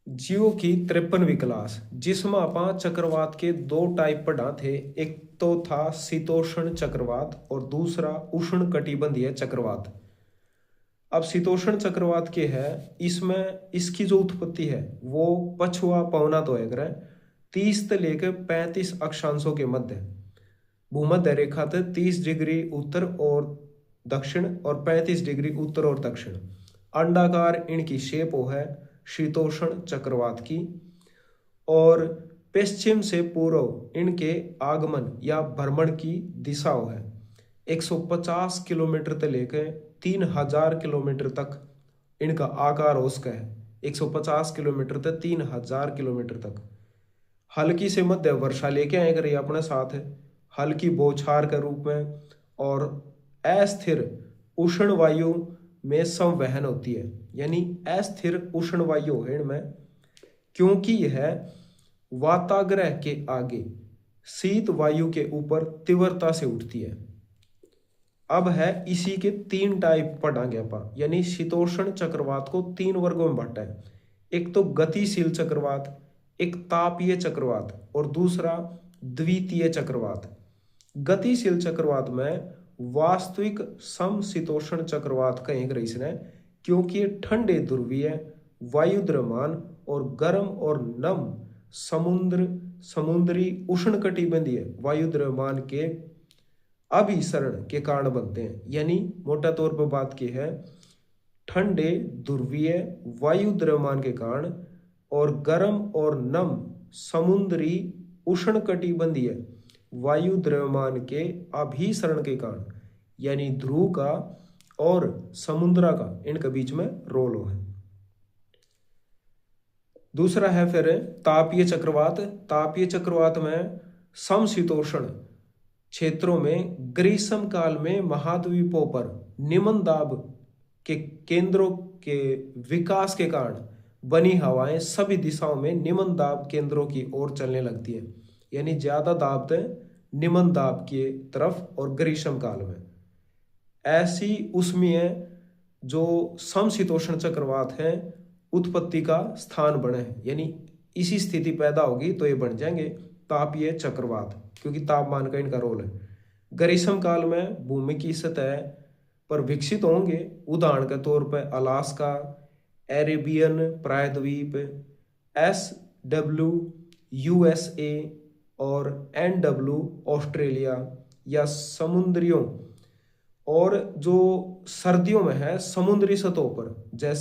जियो की 53वीं क्लास जिसमें अपा चक्रवात के दो टाइप पढ़ा थे। एक तो था शीतोष्ण चक्रवात और दूसरा उष्ण कटिबंधीय चक्रवात। अब शीतोष्ण चक्रवात के है, इसमें इसकी जो उत्पत्ति है वो पछुआ पवना तो है ग्रह 30 से लेकर 35 अक्षांशों के मध्य भूमध्य रेखा तक 30 डिग्री उत्तर और दक्षिण और 35 डिग्री उत्तर और दक्षिण अंडाकार इनकी शेप वो है शीतोष्ण चक्रवात की। और पश्चिम से पूर्व इनके आगमन या भ्रमण की दिशा है 150 किलोमीटर से लेकर 3000 किलोमीटर तक इनका आकार हो सका है। 150 किलोमीटर से 3000 किलोमीटर तक हल्की से मध्य वर्षा लेके आए कर अपने साथ हल्की बौछार के रूप में और अस्थिर उष्ण वायु में संवहन होती है। यानी अस्थिर उष्ण वायु है इनमें, क्योंकि यह वाताग्रह के आगे शीत वायु के ऊपर तीव्रता से उठती है। अब है इसी के तीन टाइप पढ़ांगे अपन, यानी शीतोष्ण चक्रवात को तीन वर्गों में बांटा है। एक तो गतिशील चक्रवात, एक तापीय चक्रवात और दूसरा द्वितीय चक्रवात। गतिशील चक्रवात में वास्तविक समशीतोष्ण चक्रवात कहेंगे इसने, क्योंकि ये ठंडे ध्रुवीय वायुद्रव्यमान और गर्म और नम समुद्री उष्णकटिबंधीय वायुद्रव्यमान के अभिसरण के कारण बनते हैं। यानी मोटा तौर पर बात की है, ठंडे ध्रुवीय वायुद्रव्यमान के कारण और गर्म और नम समुद्री उष्णकटिबंधीय वायुद्रव्यमान के अभिसरण के कारण, यानी ध्रुव का और समुद्रा का इनके बीच में रोल है। दूसरा है फिर तापीय चक्रवात। तापीय चक्रवात में समशीतोष्ण क्षेत्रों में ग्रीष्म काल में महाद्वीपों पर निम्न दाब के केंद्रों के विकास के कारण बनी हवाएं सभी दिशाओं में निम्न दाब केंद्रों की ओर चलने लगती है। यानी ज्यादा दाब थे निम्न दाब की तरफ और ग्रीष्म काल में ऐसी उष्मीय जो समशीतोष्ण चक्रवात है उत्पत्ति का स्थान बने हैं। यानी इसी स्थिति पैदा होगी तो ये बन जाएंगे तापीय चक्रवात, क्योंकि तापमान का इनका रोल है। ग्रीष्म काल में भूमि की सतह पर विकसित होंगे, उदाहरण के तौर पर अलास्का, एरेबियन प्रायद्वीप, SW USA और NW ऑस्ट्रेलिया या समुद्रियों, और जो सर्दियों में है समुद्री सतहों पर जैसे